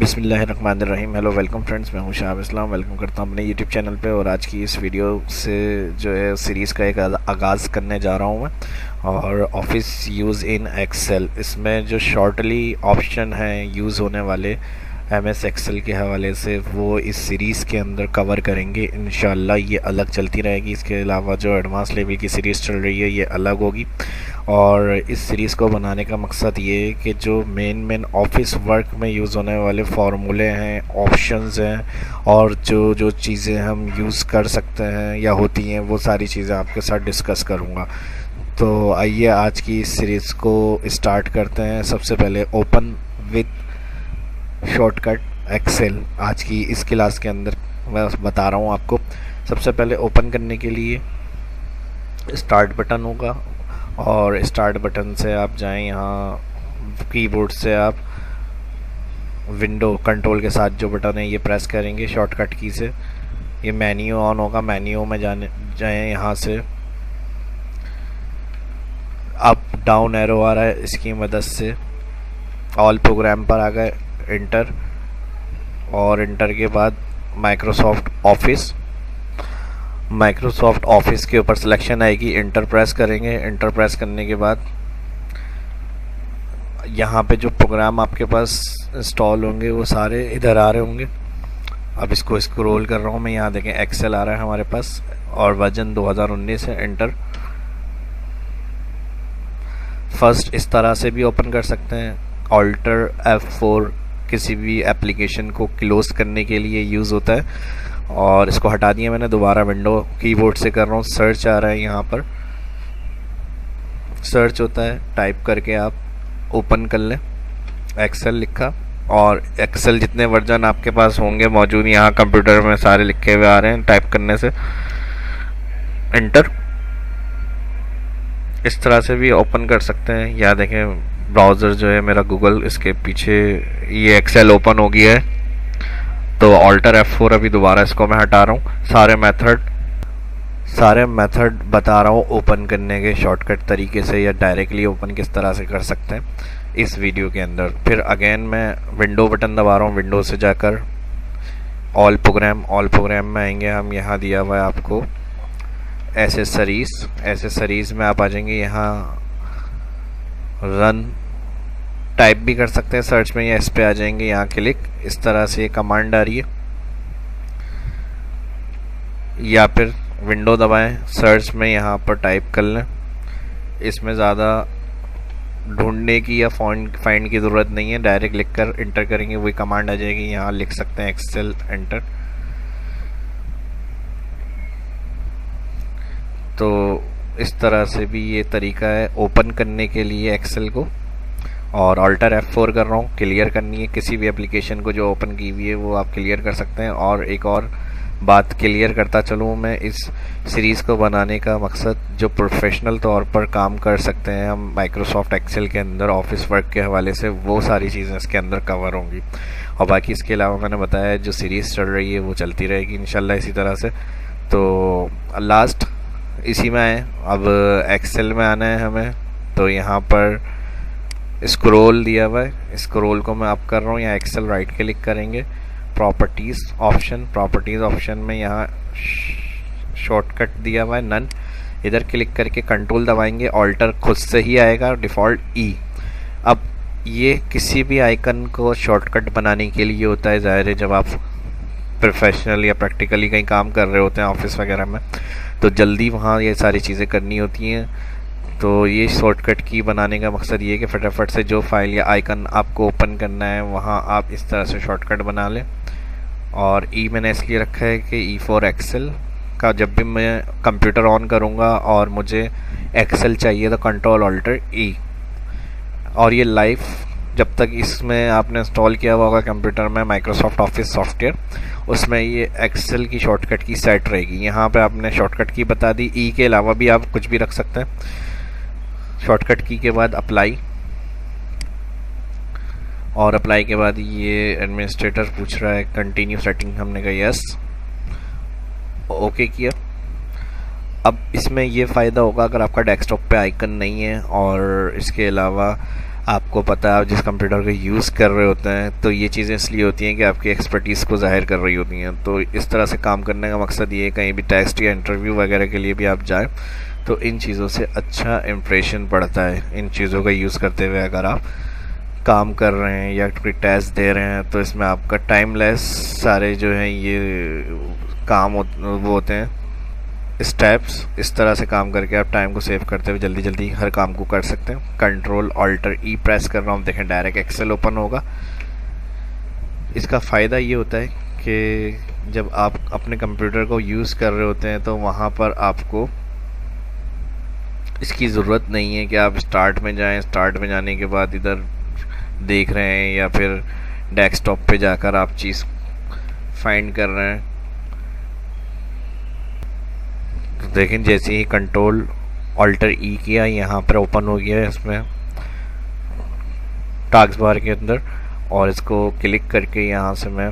बिस्मिल्लाहिर्रहमानिर्रहीम। Hello welcome friends, मैं हूं शाह इस्लाम। वेलकम करता हूं अपने यूट्यूब चैनल पे। और आज की इस वीडियो से जो है सीरीज़ का एक आगाज़ करने जा रहा हूं मैं। और ऑफिस यूज़ इन एक्सेल, इसमें जो शॉर्टली ऑप्शन हैं यूज़ होने वाले MS एक्सेल के हवाले से, वो इस सीरीज़ के अंदर कवर करेंगे इंशाल्लाह। ये अलग चलती रहेगी। इसके अलावा जो एडवांस लेवल की सीरीज़ चल रही है ये अलग होगी। और इस सीरीज़ को बनाने का मकसद ये है कि जो मेन ऑफिस वर्क में यूज़ होने वाले फार्मूले हैं, ऑप्शंस हैं, और जो जो चीज़ें हम यूज़ कर सकते हैं या होती हैं, वो सारी चीज़ें आपके साथ डिस्कस करूँगा। तो आइए आज की इस सीरीज़ को स्टार्ट करते हैं। सबसे पहले ओपन विथ शॉर्टकट एक्सेल आज की इस क्लास के अंदर मैं बता रहा हूँ आपको। सबसे पहले ओपन करने के लिए स्टार्ट बटन होगा, और स्टार्ट बटन से आप जाएं, यहाँ कीबोर्ड से आप विंडो कंट्रोल के साथ जो बटन है ये प्रेस करेंगे शॉर्टकट की से। ये मेन्यू ऑन होगा, मेन्यू में जाएं, यहाँ से अप डाउन एरो आ रहा है, इसकी मदद से ऑल प्रोग्राम पर आ गए, इंटर। और इंटर के बाद माइक्रोसॉफ्ट ऑफिस के ऊपर सिलेक्शन आएगी, इंटर प्रेस करेंगे। इंटर प्रेस करने के बाद यहाँ पे जो प्रोग्राम आपके पास इंस्टॉल होंगे वो सारे इधर आ रहे होंगे। अब इसको स्क्रॉल कर रहा हूँ मैं, यहाँ देखें एक्सेल आ रहा है हमारे पास और वर्जन 2019 है। इंटर। फर्स्ट इस तरह से भी ओपन कर सकते हैं। ऑल्टर F4 किसी भी एप्लीकेशन को क्लोज करने के लिए यूज़ होता है। और इसको हटा दिया मैंने, दोबारा विंडो कीबोर्ड से कर रहा हूँ। सर्च आ रहा है, यहाँ पर सर्च होता है, टाइप करके आप ओपन कर लें। एक्सेल लिखा, और एक्सेल जितने वर्जन आपके पास होंगे मौजूद यहाँ कंप्यूटर में सारे लिखे हुए आ रहे हैं टाइप करने से। इंटर। इस तरह से भी ओपन कर सकते हैं। या देखें ब्राउज़र जो है मेरा गूगल, इसके पीछे ये एक्सेल ओपन हो गया है। तो ऑल्टर F4 अभी दोबारा इसको मैं हटा रहा हूँ। सारे मेथड बता रहा हूँ ओपन करने के शॉर्टकट तरीके से, या डायरेक्टली ओपन किस तरह से कर सकते हैं इस वीडियो के अंदर। फिर अगेन मैं विंडो बटन दबा रहा हूँ। विंडो से जाकर ऑल प्रोग्राम में आएंगे हम। यहाँ दिया हुआ है आपको एसेसरीज में आप आ जाएंगे। यहाँ रन टाइप भी कर सकते हैं सर्च में, या इस पे आ जाएंगे, यहाँ क्लिक। इस तरह से कमांड आ रही है, या फिर विंडो दबाएं, सर्च में यहाँ पर टाइप कर लें। इसमें ज़्यादा ढूंढने की या फाइंड की ज़रूरत नहीं है, डायरेक्ट लिख कर इंटर करेंगे वही कमांड आ जाएगी। यहाँ लिख सकते हैं एक्सेल, एंटर। तो इस तरह से भी ये तरीका है ओपन करने के लिए एक्सेल को। और ऑल्टर F4 कर रहा हूँ, क्लियर करनी है किसी भी एप्लीकेशन को जो ओपन की हुई है, वो आप क्लियर कर सकते हैं। और एक और बात क्लियर करता चलूँ मैं, इस सीरीज़ को बनाने का मकसद जो प्रोफेशनल तौर पर काम कर सकते हैं हम माइक्रोसॉफ्ट एक्सेल के अंदर ऑफिस वर्क के हवाले से, वो सारी चीज़ें इसके अंदर कवर होंगी। और बाकी इसके अलावा मैंने बताया जो सीरीज़ चल रही है वो चलती रहेगी इंशाल्लाह इसी तरह से। तो लास्ट इसी में आए, अब एक्सेल में आना है हमें। तो यहाँ पर स्क्रॉल दिया हुआ है, स्क्रॉल को मैं अप कर रहा हूँ। यहाँ एक्सेल राइट क्लिक करेंगे, प्रॉपर्टीज़ ऑप्शन में यहाँ शॉर्टकट दिया हुआ है नन, इधर क्लिक करके कंट्रोल दबाएंगे। ऑल्टर खुद से ही आएगा, डिफ़ॉल्ट E। अब ये किसी भी आइकन को शॉर्टकट बनाने के लिए होता है, ज़ाहिर है जब आप प्रोफेशनल या प्रैक्टिकली कहीं काम कर रहे होते हैं ऑफिस वगैरह में, तो जल्दी वहाँ ये सारी चीज़ें करनी होती हैं। तो ये शॉर्टकट की बनाने का मकसद ये है कि फटाफट से जो फाइल या आइकन आपको ओपन करना है वहाँ आप इस तरह से शॉर्टकट बना लें। और E मैंने इसलिए रखा है कि E फॉर एक्सेल का जब भी मैं कंप्यूटर ऑन करूँगा और मुझे एक्सेल चाहिए तो कंट्रोल ऑल्टर E। और ये लाइव जब तक इसमें आपने इंस्टॉल किया हुआ होगा कंप्यूटर में माइक्रोसॉफ्ट ऑफिस सॉफ्टवेयर, उसमें ये एक्सेल की शॉर्टकट की सेट रहेगी। यहाँ पे आपने शॉर्टकट की बता दी। E के अलावा भी आप कुछ भी रख सकते हैं। शॉर्टकट की के बाद अप्लाई, और अप्लाई के बाद ये एडमिनिस्ट्रेटर पूछ रहा है कंटिन्यू सेटिंग, हमने कहा यस, ओके किया। अब इसमें ये फ़ायदा होगा अगर आपका डेस्कटॉप पे आइकन नहीं है, और इसके अलावा आपको पता है आप जिस कंप्यूटर को यूज़ कर रहे होते हैं, तो ये चीज़ें इसलिए होती हैं कि आपकी एक्सपर्टीज़ को ज़ाहिर कर रही होती हैं। तो इस तरह से काम करने का मकसद ये है, कहीं भी टेस्ट या इंटरव्यू वगैरह के लिए भी आप जाएं तो इन चीज़ों से अच्छा इम्प्रेशन पड़ता है। इन चीज़ों का यूज़ करते हुए अगर आप काम कर रहे हैं या कोई टेस्ट दे रहे हैं, तो इसमें आपका टाइमलेस सारे जो हैं ये काम वो होते हैं, स्टेप्स। इस तरह से काम करके आप टाइम को सेव करते हुए जल्दी जल्दी हर काम को कर सकते हैं। कंट्रोल ऑल्टर ई प्रेस कर रहा हूँ, देखें डायरेक्ट एक्सेल ओपन होगा। इसका फ़ायदा ये होता है कि जब आप अपने कंप्यूटर को यूज़ कर रहे होते हैं तो वहाँ पर आपको इसकी ज़रूरत नहीं है कि आप स्टार्ट में जाएं, स्टार्ट में जाने के बाद इधर देख रहे हैं या फिर डेस्कटॉप पे जाकर आप चीज़ फाइंड कर रहे हैं। देखें जैसे ही कंट्रोल ऑल्टर ई किया, यहाँ पर ओपन हो गया है इसमें टास्क बार के अंदर, और इसको क्लिक करके यहाँ से मैं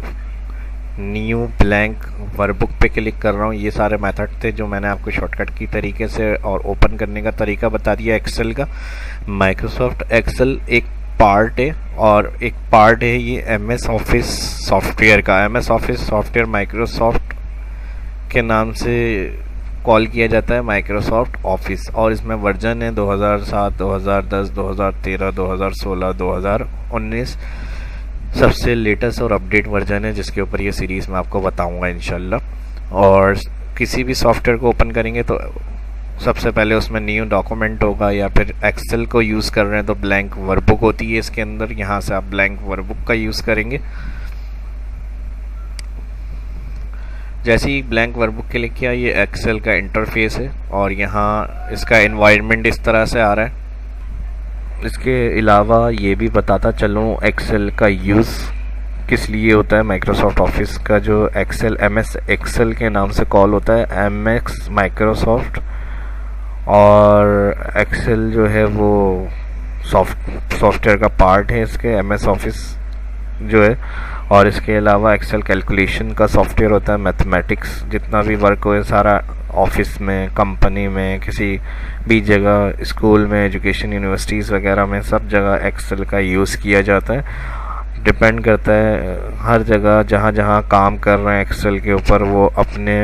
न्यू ब्लैंक वर्कबुक पे क्लिक कर रहा हूँ। ये सारे मेथड थे जो मैंने आपको शॉर्टकट की तरीके से और ओपन करने का तरीका बता दिया एक्सेल का। माइक्रोसॉफ्ट एक्सेल एक पार्ट है, और एक पार्ट है ये एमएस ऑफिस सॉफ्टवेयर का। एमएस ऑफिस सॉफ्टवेयर माइक्रोसॉफ्ट के नाम से कॉल किया जाता है, माइक्रोसॉफ्ट ऑफिस। और इसमें वर्जन है 2007, 2010, 2013, 2016, 2019 सबसे लेटेस्ट और अपडेट वर्जन है, जिसके ऊपर ये सीरीज़ मैं आपको बताऊंगा इंशाल्लाह। और किसी भी सॉफ्टवेयर को ओपन करेंगे तो सबसे पहले उसमें न्यू डॉक्यूमेंट होगा, या फिर एक्सेल को यूज़ कर रहे हैं तो ब्लैंक वर्कबुक होती है इसके अंदर। यहाँ से आप ब्लैंक वर्कबुक का यूज़ करेंगे। जैसे ही ब्लैंक वर्कबुक क्लिक किया, ये एक्सेल का इंटरफेस है और यहाँ इसका एनवायरनमेंट इस तरह से आ रहा है। इसके अलावा ये भी बताता चलूँ एक्सेल का यूज़ किस लिए होता है। माइक्रोसॉफ्ट ऑफिस का जो एक्सेल एमएस एक्सेल के नाम से कॉल होता है, एमएस माइक्रोसॉफ्ट, और एक्सेल जो है वो सॉफ्टवेयर का पार्ट है इसके, एमएस ऑफिस जो है। और इसके अलावा एक्सेल कैलकुलेशन का सॉफ्टवेयर होता है। मैथमेटिक्स जितना भी वर्क हो सारा ऑफिस में, कंपनी में, किसी भी जगह, स्कूल में, एजुकेशन यूनिवर्सिटीज़ वगैरह में, सब जगह एक्सेल का यूज़ किया जाता है। डिपेंड करता है हर जगह जहाँ जहाँ काम कर रहे हैं एक्सेल के ऊपर, वो अपने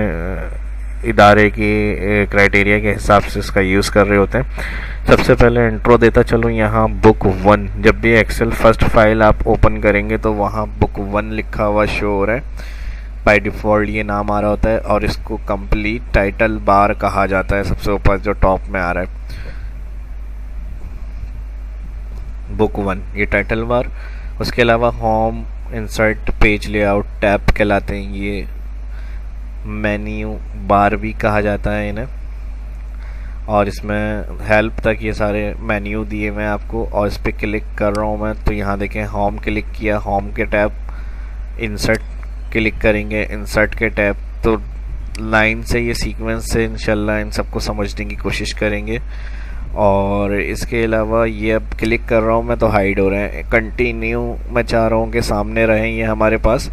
इदारे की क्राइटेरिया के हिसाब से इसका यूज़ कर रहे होते हैं। सबसे पहले इंट्रो देता चलूँ, यहाँ बुक 1, जब भी एक्सेल फर्स्ट फाइल आप ओपन करेंगे तो वहाँ बुक 1 लिखा हुआ शो हो रहा है। बाय डिफ़ॉल्ट ये नाम आ रहा होता है और इसको कंप्लीट टाइटल बार कहा जाता है, सबसे ऊपर जो टॉप में आ रहा है बुक 1, ये टाइटल बार। उसके अलावा home, insert, page layout, tab कहलाते हैं। ये मेन्यू बार भी कहा जाता है इन्हें। और इसमें हेल्प तक ये सारे मेन्यू दिए हुए हैं आपको। और इस पर क्लिक कर रहा हूँ मैं तो यहाँ देखें होम क्लिक किया, होम के टैब, इंसर्ट क्लिक करेंगे, इंसर्ट के टैब। तो लाइन से ये सीक्वेंस से इंशाल्लाह इन सबको समझने की कोशिश करेंगे। और इसके अलावा ये अब क्लिक कर रहा हूँ मैं तो हाइड हो रहे हैं। कंटिन्यू मैं चाह रहा हूँ कि सामने रहें ये हमारे पास।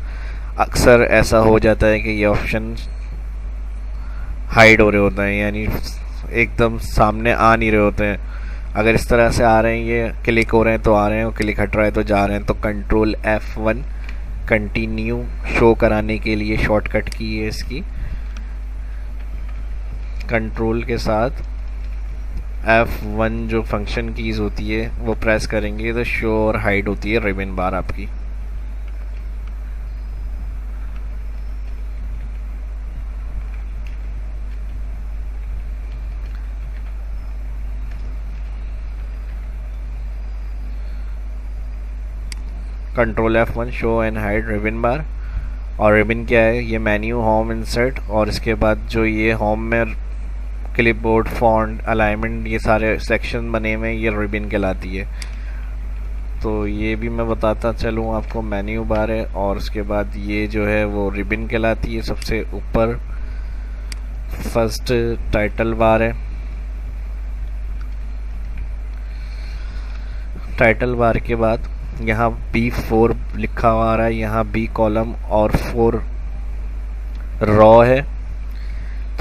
अक्सर ऐसा हो जाता है कि ये ऑप्शन हाइड हो रहे होते हैं, यानी एकदम सामने आ नहीं रहे होते हैं। अगर इस तरह से आ रहे हैं, ये क्लिक हो रहे हैं तो आ रहे हैं और क्लिक हट रहा है तो जा रहे हैं। तो कंट्रोल F1 कंटिन्यू शो कराने के लिए शॉर्टकट की है इसकी। कंट्रोल के साथ F1 जो फंक्शन कीज़ होती है वो प्रेस करेंगे तो शो और हाइड होती है रिबन बार आपकी। Control F1 show and hide ribbon bar. और रिबन क्या है, ये मेन्यू, होम, इंसर्ट, और इसके बाद जो ये होम में क्लिपबोर्ड, फॉन्ट, अलाइनमेंट, ये सारे सेक्शन बने हुए हैं, ये रिबन कहलाती है। तो ये भी मैं बताता चलूँ आपको, मेन्यू बार है और उसके बाद ये जो है वो रिबन कहलाती है। सबसे ऊपर फर्स्ट टाइटल बार है। टाइटल बार के बाद यहाँ B4 लिखा हुआ आ रहा है, यहाँ B कॉलम और 4 रॉ है।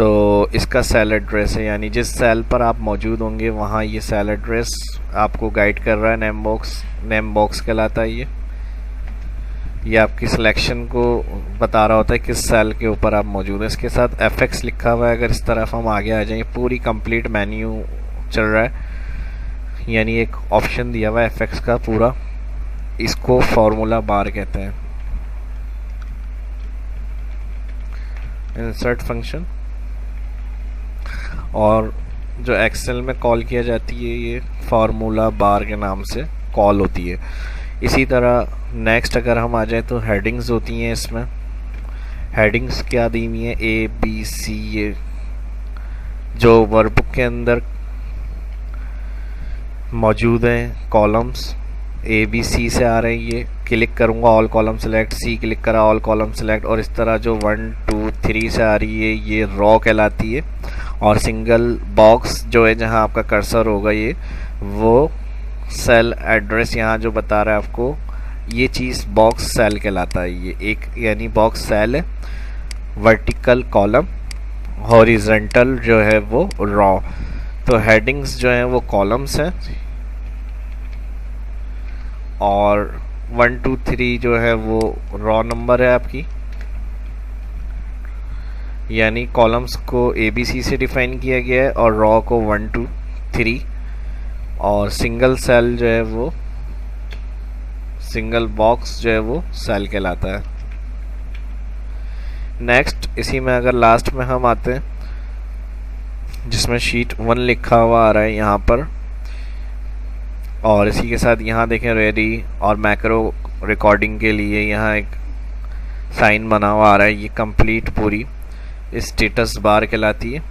तो इसका सेल एड्रेस है, यानी जिस सेल पर आप मौजूद होंगे वहाँ ये सेल एड्रेस आपको गाइड कर रहा है। नेम बॉक्स कहलाता है ये आपकी सिलेक्शन को बता रहा होता है किस सेल के ऊपर आप मौजूद हैं। इसके साथ FX लिखा हुआ है। अगर इस तरफ हम आगे आ जाएं, पूरी कंप्लीट मेन्यू चल रहा है, यानी एक ऑप्शन दिया हुआ है FX का पूरा, इसको फार्मूला बार कहते हैं। इंसर्ट फंक्शन, और जो एक्सेल में कॉल किया जाती है ये फार्मूला बार के नाम से कॉल होती है। इसी तरह नेक्स्ट अगर हम आ जाए तो हेडिंग्स होती हैं। इसमें हेडिंग्स क्या दी हुई है, ABC, ये जो वर्कबुक के अंदर मौजूद हैं कॉलम्स ABC से आ रहे हैं। ये क्लिक करूँगा all column select, C click करा ऑल कॉलम सेलेक्ट, और इस तरह जो 1 2 3 से आ रही है ये रॉ कहलाती है। और सिंगल बॉक्स जो है जहाँ आपका कर्सर होगा ये वो सेल एड्रेस यहाँ जो बता रहा है आपको, ये चीज़ बॉक्स सेल कहलाता है। ये एक यानी बॉक्स सेल है, वर्टिकल कॉलम, हॉरिजेंटल जो है वो रॉ। तो हेडिंग्स जो हैं वो कॉलम्स हैं, और 1 2 3 जो है वो रॉ नंबर है आपकी, यानी कॉलम्स को ABC से डिफाइन किया गया है और रॉ को 1 2 3, और सिंगल सेल जो है वो सिंगल बॉक्स जो है वो सेल कहलाता है। नेक्स्ट इसी में अगर लास्ट में हम आते हैं जिसमें शीट 1 लिखा हुआ आ रहा है यहाँ पर, और इसी के साथ यहाँ देखें रेडी और मैक्रो रिकॉर्डिंग के लिए यहाँ एक साइन बना हुआ आ रहा है। ये कंप्लीट पूरी स्टेटस बार कहलाती है।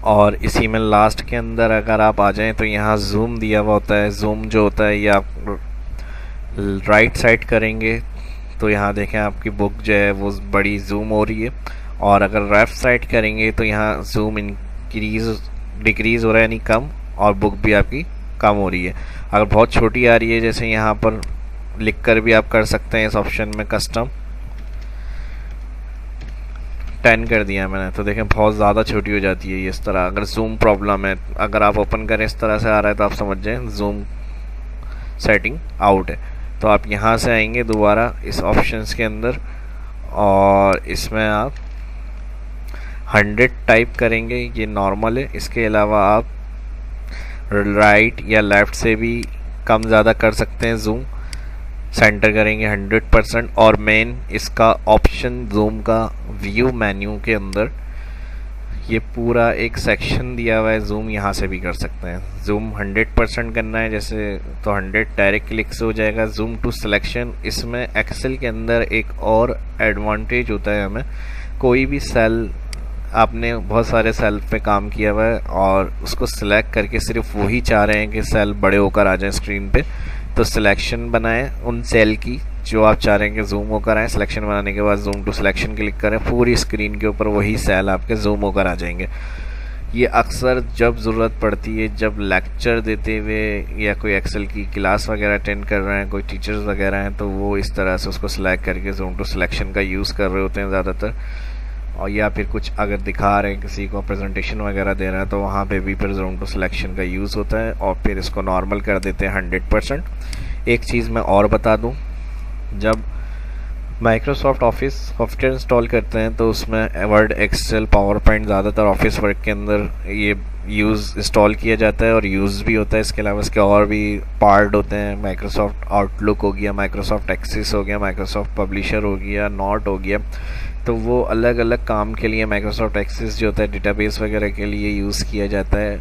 और इसी में लास्ट के अंदर अगर आप आ जाएं तो यहाँ जूम दिया हुआ होता है। जूम जो होता है ये आप राइट साइड करेंगे तो यहाँ देखें आपकी बुक जो है वो बड़ी जूम हो रही है, और अगर लेफ्ट साइड करेंगे तो यहाँ जूम डिक्रीज़ हो रहा है, यानी कम, और बुक भी आपकी कम हो रही है। अगर बहुत छोटी आ रही है जैसे यहाँ पर लिख कर भी आप कर सकते हैं इस ऑप्शन में कस्टम 10 कर दिया मैंने, तो देखें बहुत ज़्यादा छोटी हो जाती है ये इस तरह। अगर जूम प्रॉब्लम है, अगर आप ओपन करें इस तरह से आ रहा है तो आप समझ जाएं जूम सेटिंग आउट है। तो आप यहाँ से आएंगे दोबारा इस ऑप्शंस के अंदर, और इसमें आप 100 टाइप करेंगे, ये नॉर्मल है। इसके अलावा आप राइट या लेफ़्ट से भी कम ज़्यादा कर सकते हैं। जूम सेंटर करेंगे 100%, और मेन इसका ऑप्शन जूम का व्यू मेन्यू के अंदर ये पूरा एक सेक्शन दिया हुआ है। जूम यहाँ से भी कर सकते हैं। जूम 100% करना है जैसे तो 100 डायरेक्ट क्लिक से हो जाएगा। जूम टू सिलेक्शन, इसमें एक्सेल के अंदर एक और एडवांटेज होता है हमें, कोई भी सेल आपने बहुत सारे सेल पे काम किया हुआ है और उसको सिलेक्ट करके सिर्फ वही चाह रहे हैं कि सेल बड़े होकर आ जाए स्क्रीन पे, तो सिलेक्शन बनाएं उन सेल की जो आप चाह रहे हैं कि जूम होकर आए। सिलेक्शन बनाने के बाद जूम टू सिलेक्शन क्लिक करें, पूरी स्क्रीन के ऊपर वही सेल आपके जूम होकर आ जाएंगे। ये अक्सर जब ज़रूरत पड़ती है, जब लेक्चर देते हुए या कोई एक्सेल की क्लास वगैरह अटेंड कर रहे हैं, कोई टीचर्स वगैरह हैं, तो वो इस तरह से उसको सिलेक्ट करके जूम टू सिलेक्शन का यूज़ कर रहे होते हैं ज़्यादातर। और या फिर कुछ अगर दिखा रहे हैं किसी को प्रेजेंटेशन वगैरह दे रहा है तो वहाँ पे भी फिर जूम टू सिलेक्शन का यूज़ होता है, और फिर इसको नॉर्मल कर देते हैं 100%। एक चीज़ मैं और बता दूँ, जब माइक्रोसॉफ्ट ऑफिस सॉफ्टवेयर इंस्टॉल करते हैं तो उसमें वर्ड, एक्सेल, पावर पॉइंट ज़्यादातर ऑफिस वर्क के अंदर ये इंस्टॉल किया जाता है और यूज़ भी होता है। इसके अलावा इसके और भी पार्ट होते हैं। माइक्रोसॉफ्ट आउटलुक हो गया, माइक्रोसॉफ्ट एक्सेस हो गया, माइक्रोसॉफ्ट पब्लिशर हो गया, नोट हो गया, तो वो अलग अलग काम के लिए माइक्रोसॉफ्ट एक्सेस जो होता है डेटाबेस वगैरह के लिए यूज़ किया जाता है।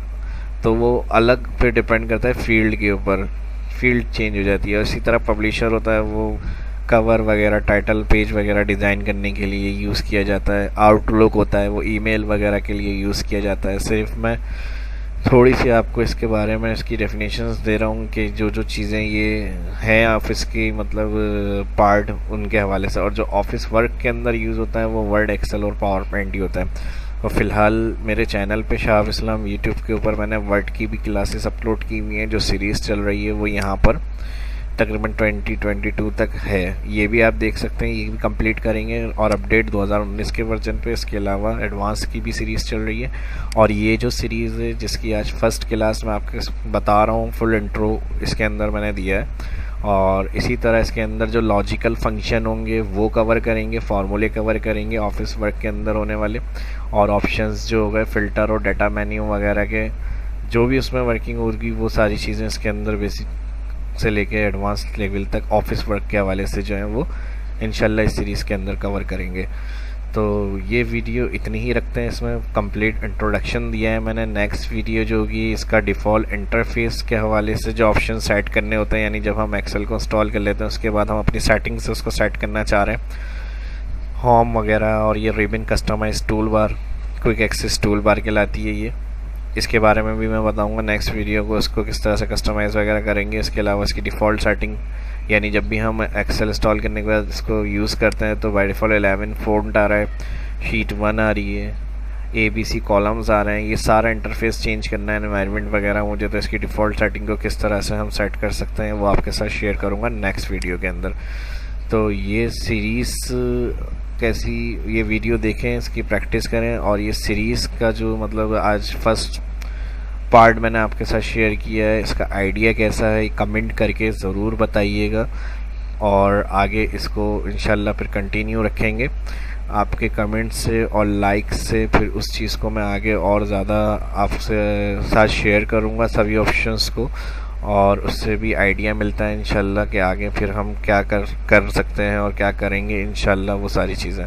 तो वो अलग फिर डिपेंड करता है फील्ड के ऊपर, फील्ड चेंज हो जाती है। और इसी तरह पब्लिशर होता है, वो कवर वगैरह, टाइटल पेज वगैरह डिज़ाइन करने के लिए यूज़ किया जाता है। आउटलुक होता है, वो ईमेल वगैरह के लिए यूज़ किया जाता है। सिर्फ मैं थोड़ी सी आपको इसके बारे में इसकी डेफिनेशंस दे रहा हूँ कि जो जो चीज़ें ये हैं ऑफिस की मतलब पार्ट, उनके हवाले से। और जो ऑफिस वर्क के अंदर यूज़ होता है वो वर्ड, एक्सेल और पावर पॉइंट ही होता है। और फ़िलहाल मेरे चैनल पे शाह इस्लाम यूट्यूब के ऊपर मैंने वर्ड की भी क्लासेस अपलोड की हुई हैं। जो सीरीज़ चल रही है वो यहाँ पर तकरीबन 2022 तक है। ये भी आप देख सकते हैं, ये भी कंप्लीट करेंगे और अपडेट 2019 के वर्जन पे। इसके अलावा एडवांस की भी सीरीज़ चल रही है और ये जो सीरीज़ है जिसकी आज फर्स्ट क्लास मैं आपको बता रहा हूँ, फुल इंट्रो इसके अंदर मैंने दिया है। और इसी तरह इसके अंदर जो लॉजिकल फंक्शन होंगे वो कवर करेंगे, फार्मूले कवर करेंगे ऑफिस वर्क के अंदर होने वाले, और ऑप्शंस जो हो गए फ़िल्टर और डाटा मेन्यू वगैरह के जो भी उसमें वर्किंग होगी वो सारी चीज़ें इसके अंदर बेसिक से लेके एडवांस लेवल तक ऑफिस वर्क के हवाले से जो है वो इंशाल्लाह इस सीरीज़ के अंदर कवर करेंगे। तो ये वीडियो इतनी ही रखते हैं, इसमें कंप्लीट इंट्रोडक्शन दिया है मैंने। नेक्स्ट वीडियो जो होगी इसका डिफ़ॉल्ट इंटरफेस के हवाले से जो ऑप्शन सेट करने होते हैं, यानी जब हम एक्सेल को इंस्टॉल कर लेते हैं उसके बाद हम अपनी सेटिंग से उसको सेट करना चाह रहे हैं, होम वगैरह, और ये ribbon customise tool bar, quick access tool bar कहलाती है ये। इसके बारे में भी मैं बताऊंगा नेक्स्ट वीडियो को, इसको किस तरह से कस्टमाइज़ वगैरह करेंगे। इसके अलावा इसकी डिफ़ॉल्ट सेटिंग, यानी जब भी हम एक्सेल इंस्टॉल करने के बाद इसको यूज़ करते हैं तो बाय डिफ़ॉल्ट 11 फ़ॉन्ट आ रहा है, शीट 1 आ रही है, ABC कॉलम्स आ रहे हैं। ये सारा इंटरफेस चेंज करना है, एनवायरनमेंट वगैरह मुझे, तो इसकी डिफ़ॉल्ट सेटिंग को किस तरह से हम सेट कर सकते हैं वो आपके साथ शेयर करूँगा नेक्स्ट वीडियो के अंदर। तो ये सीरीज़ कैसी, ये वीडियो देखें, इसकी प्रैक्टिस करें, और ये सीरीज़ का जो मतलब आज फर्स्ट पार्ट मैंने आपके साथ शेयर किया है, इसका आइडिया कैसा है कमेंट करके ज़रूर बताइएगा, और आगे इसको इंशाल्लाह फिर कंटिन्यू रखेंगे। आपके कमेंट से और लाइक से फिर उस चीज़ को मैं आगे और ज़्यादा आपसे साथ शेयर करूँगा सभी ऑप्शंस को, और उससे भी आइडिया मिलता है इंशाल्लाह कि आगे फिर हम क्या कर सकते हैं और क्या करेंगे इंशाल्लाह वो सारी चीज़ें।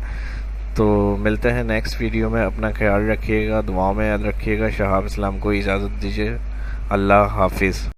तो मिलते हैं नेक्स्ट वीडियो में, अपना ख्याल रखिएगा, दुआओं में याद रखिएगा। शहाब इस्लाम को इजाज़त दीजिए, अल्लाह हाफिज़।